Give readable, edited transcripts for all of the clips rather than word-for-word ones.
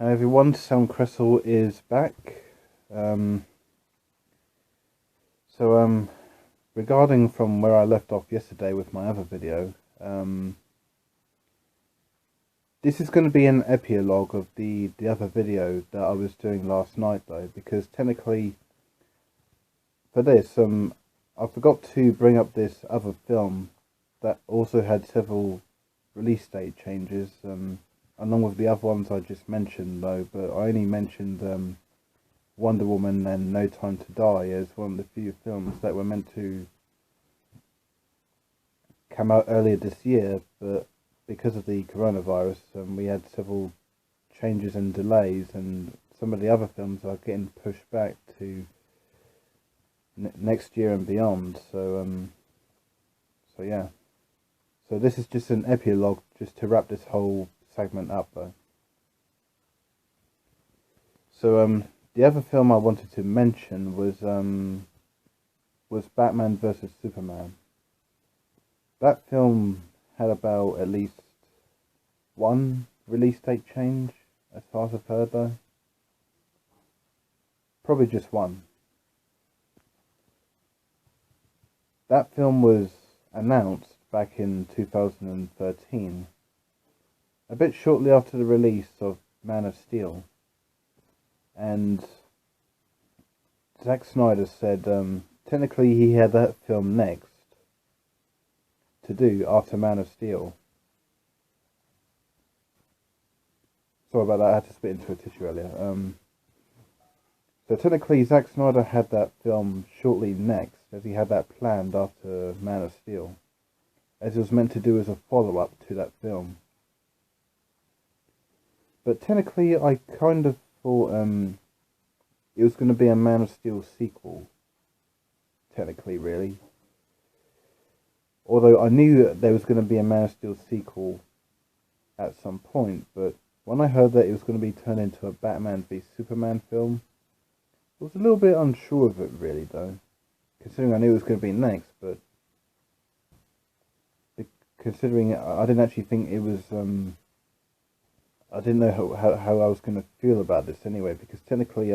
Hi everyone, Sam Cressel is back. Um, so, regarding from where I left off yesterday with my other video, this is going to be an epilogue of the other video that I was doing last night, though, because technically, for this, I forgot to bring up this other film that also had several release date changes, along with the other ones I just mentioned, though. But I only mentioned Wonder Woman and No Time to Die as one of the few films that were meant to come out earlier this year, but because of the coronavirus, we had several changes and delays, and some of the other films are getting pushed back to next year and beyond. So yeah. So this is just an epilogue, just to wrap this whole segment up, though. So the other film I wanted to mention was Batman vs Superman. That film had about at least one release date change, as far as I've heard, though. Probably just one. That film was announced back in 2013, a bit shortly after the release of Man of Steel. And Zack Snyder said technically he had that film next to do after Man of Steel. Sorry about that, I had to spit into a tissue earlier. So technically Zack Snyder had that film shortly next, as he had that planned after Man of Steel, as it was meant to do as a follow-up to that film. But technically I kind of thought it was going to be a Man of Steel sequel, technically, really. Although I knew there was going to be a Man of Steel sequel at some point, but when I heard that it was going to be turned into a Batman v Superman film, I was a little bit unsure of it, really, though, considering I knew it was going to be next. But considering I didn't actually think it was, I didn't know how I was going to feel about this anyway, because technically,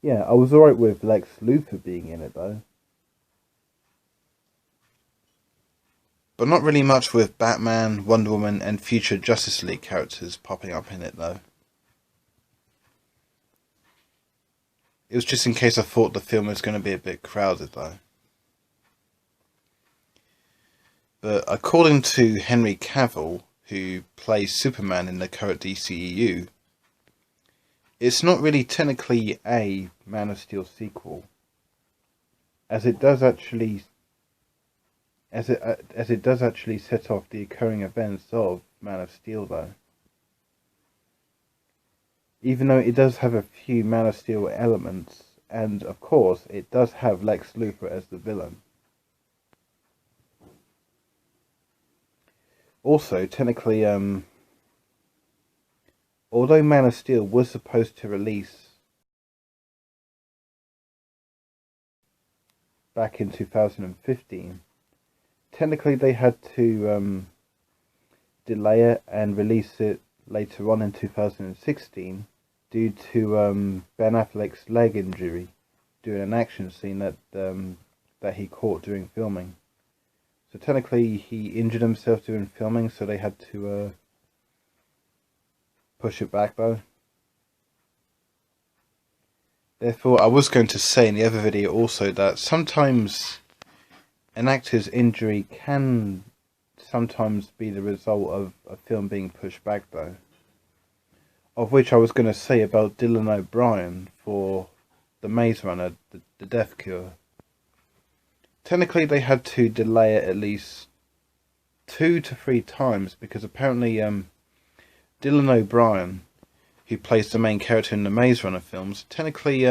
yeah, I was alright with Lex Luthor being in it, though. But not really much with Batman, Wonder Woman, and future Justice League characters popping up in it, though. It was just in case I thought the film was going to be a bit crowded, though. But according to Henry Cavill, who plays Superman in the current DCEU, it's not really technically a Man of Steel sequel, as it does actually set off the occurring events of Man of Steel, though. Even though it does have a few Man of Steel elements, and of course it does have Lex Luthor as the villain. Also, technically, although Man of Steel was supposed to release back in 2015, technically they had to delay it and release it later on in 2016 due to Ben Affleck's leg injury during an action scene that he caught during filming. So technically he injured himself during filming, so they had to push it back, though. Therefore, I was going to say in the other video also that sometimes an actor's injury can sometimes be the result of a film being pushed back, though. Of which I was going to say about Dylan O'Brien for The Maze Runner, the Death Cure. Technically they had to delay it at least 2 to 3 times, because apparently Dylan O'Brien, who plays the main character in the Maze Runner films, technically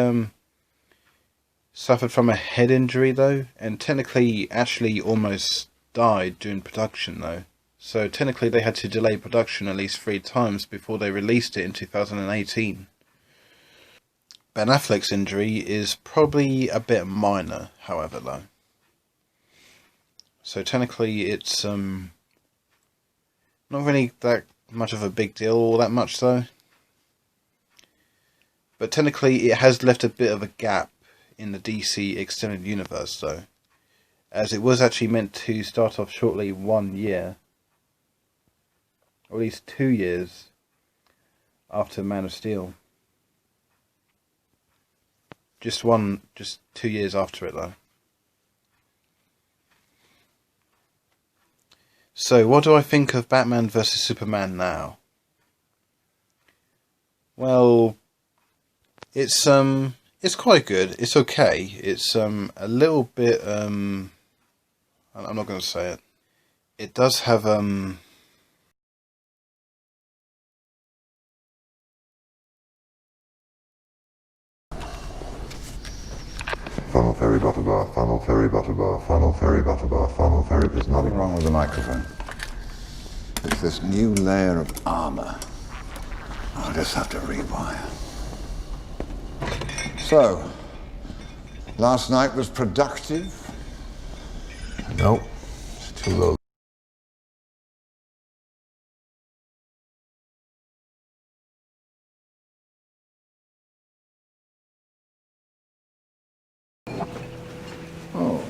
suffered from a head injury, though, and technically actually almost died during production, though. So technically they had to delay production at least 3 times before they released it in 2018. Ben Affleck's injury is probably a bit minor, however, though. So technically it's not really that much of a big deal, all that much, though. But technically it has left a bit of a gap in the DC extended universe though, as it was actually meant to start off shortly 1 year, or at least 2 years after Man of Steel. Just 2 years after it though. So what do I think of Batman vs Superman now? Well, it's quite good. It's okay. It's a little bit I'm not going to say it. It does have Funnel Fairy Butterbar, Funnel Fairy Butterbar, Funnel Fairy Butterbar, Funnel Fairy. There's nothing wrong with the microphone. It's this new layer of armor. I'll just have to rewire. So, last night was productive? Nope, it's too low. Oh,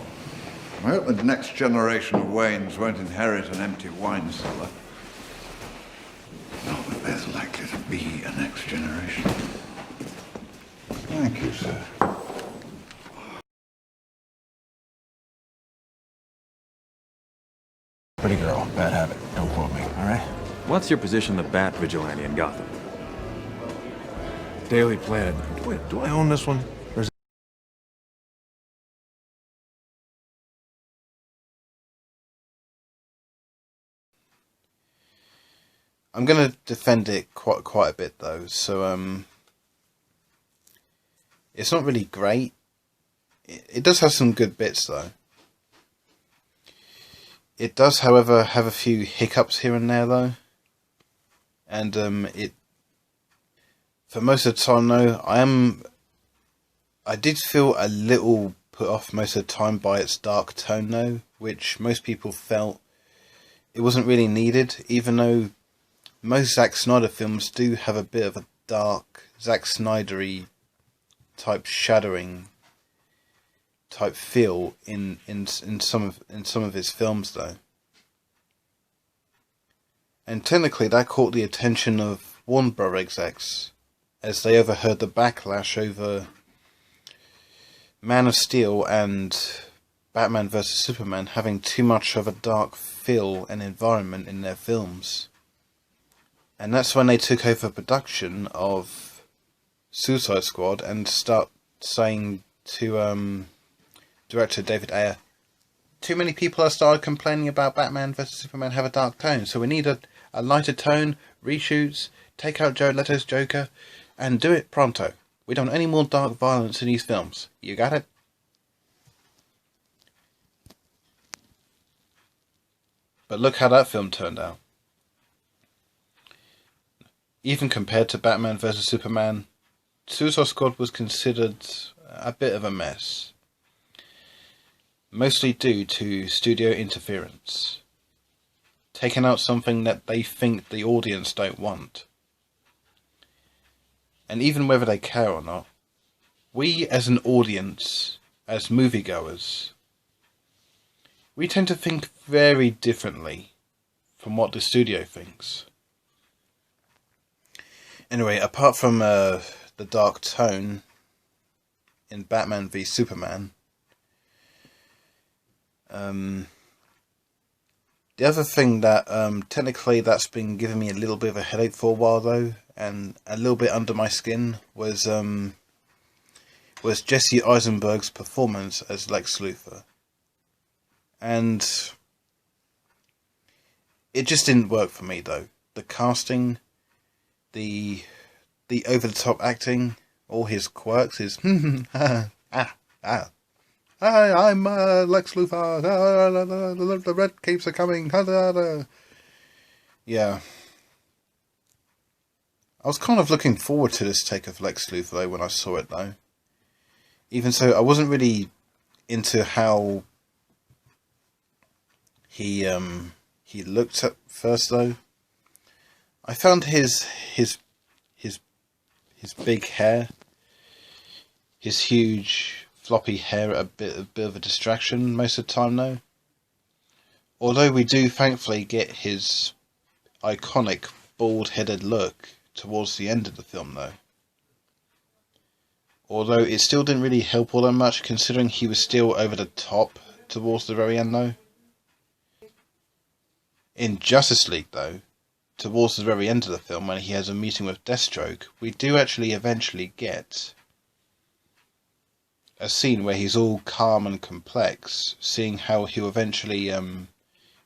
I hope the next generation of Waynes won't inherit an empty wine cellar. Not that there's likely to be a next generation. Thank you, sir. Pretty girl, bad habit. Don't quote me, all right? What's your position of Bat Vigilante in Gotham? Daily Planet. Wait, do I own this one? Or is I'm going to defend it quite a bit though. So it's not really great. It does have some good bits though. It does, however, have a few hiccups here and there though. And it, for most of the time though, I did feel a little put off most of the time by its dark tone though, which most people felt it wasn't really needed, even though most Zack Snyder films do have a bit of a dark, Zack Snyder-y type shadowing type feel in some of his films though. And technically that caught the attention of Warner Bros. Execs as they overheard the backlash over Man of Steel and Batman vs Superman having too much of a dark feel and environment in their films. And that's when they took over production of Suicide Squad and start saying to director David Ayer, too many people have started complaining about Batman vs Superman have a dark tone, so we need a lighter tone, reshoots, take out Jared Leto's Joker, and do it pronto. We don't want any more dark violence in these films. You got it? But look how that film turned out. Even compared to Batman vs Superman, Suicide Squad was considered a bit of a mess. Mostly due to studio interference. Taking out something that they think the audience don't want. And even whether they care or not, we as an audience, as moviegoers, we tend to think very differently from what the studio thinks. Anyway, apart from the dark tone in Batman v Superman, the other thing that technically that's been giving me a little bit of a headache for a while though, and a little bit under my skin, was Jesse Eisenberg's performance as Lex Luthor. And it just didn't work for me though. The casting, the over the top acting, all his quirks, his Hi, I'm Lex Luthor. The red capes are coming. Yeah. I was kind of looking forward to this take of Lex Luthor when I saw it though. Even so, I wasn't really into how he looked at first though. I found his his big hair, his huge floppy hair, a bit of a distraction most of the time though. Although we do thankfully get his iconic bald-headed look towards the end of the film though. Although it still didn't really help all that much, considering he was still over the top towards the very end though. In Justice League though, towards the very end of the film, when he has a meeting with Deathstroke, we do actually eventually get a scene where he's all calm and complex, seeing how he'll eventually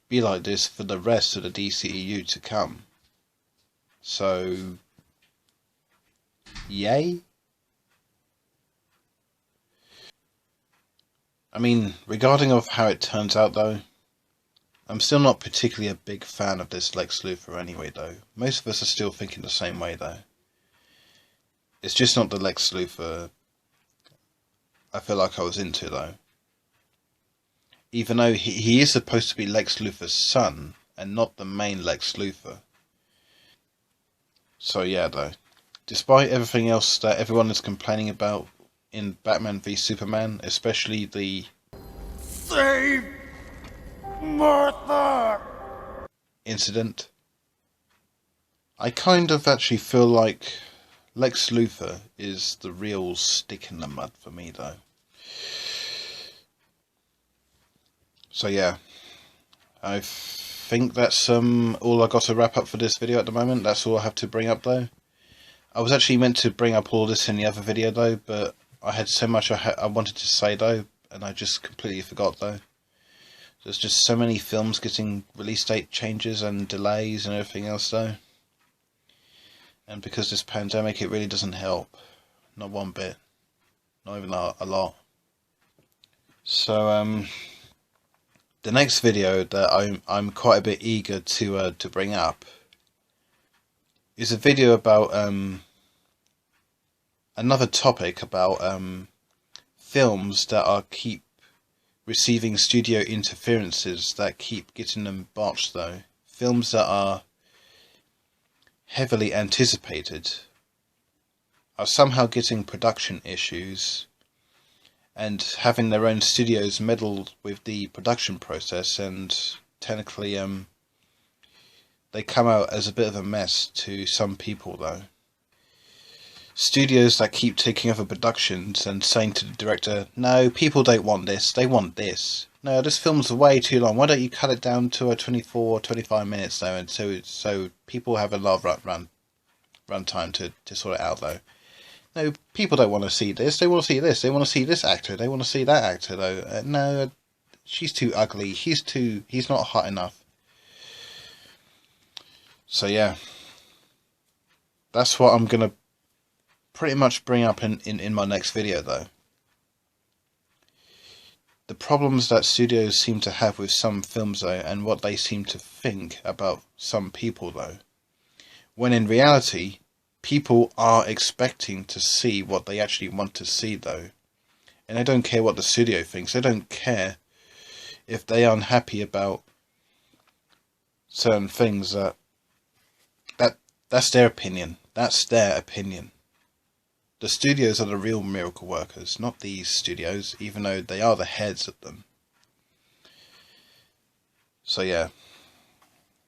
be like this for the rest of the DCEU to come. So, yay? I mean, regarding of how it turns out though, I'm still not particularly a big fan of this Lex Luthor anyway though. Most of us are still thinking the same way though. It's just not the Lex Luthor I feel like I was into though. Even though he is supposed to be Lex Luthor's son and not the main Lex Luthor. So yeah though, despite everything else that everyone is complaining about in Batman v Superman, especially the Save Martha incident, I kind of actually feel like Lex Luthor is the real stick in the mud for me though. So yeah, I think that's all I got to wrap up for this video at the moment. That's all I have to bring up though. I was actually meant to bring up all this in the other video though, but I had so much I wanted to say though, and I just completely forgot though. There's just so many films getting release date changes and delays and everything else though. And because this pandemic, it really doesn't help. Not one bit. Not even a lot. So the next video that I'm quite a bit eager to bring up is a video about another topic about films that keep receiving studio interferences that keep getting them botched though. Films that are heavily anticipated are somehow getting production issues and having their own studios meddle with the production process, and technically they come out as a bit of a mess to some people though. Studios that keep taking over productions and saying to the director, no, people don't want this, they want this. No, this film's way too long, why don't you cut it down to a 24-25 minutes though, and so people have a lot of run time to sort it out though. No, people don't want to see this, they want to see this, they want to see this actor, they want to see that actor though. No, she's too ugly, he's not hot enough. So yeah, that's what I'm gonna pretty much bring up in my next video though. The problems that studios seem to have with some films though, and what they seem to think about some people though, when in reality people are expecting to see what they actually want to see though, and they don't care what the studio thinks. They don't care if they are unhappy about certain things. That's their opinion. That's their opinion. The studios are the real miracle workers, not these studios, even though they are the heads of them. So yeah,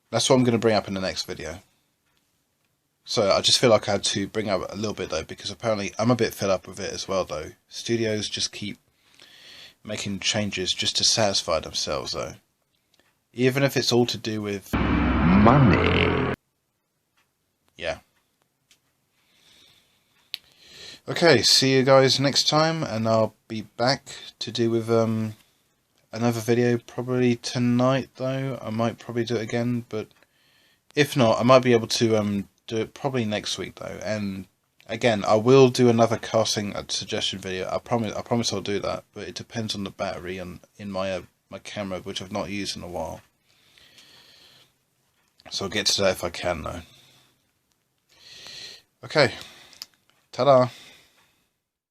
that's what I'm going to bring up in the next video. So I just feel like I had to bring up a little bit though, because apparently I'm a bit fed up with it as well though. Studios just keep making changes just to satisfy themselves though. Even if it's all to do with money. Yeah. Okay, see you guys next time, and I'll be back to do with another video probably tonight though. I might probably do it again, but if not, I might be able to do it probably next week though. And again, I will do another casting suggestion video. I promise I'll do that, but it depends on the battery in my my camera, which I've not used in a while. So I'll get to that if I can though. Okay, ta-da!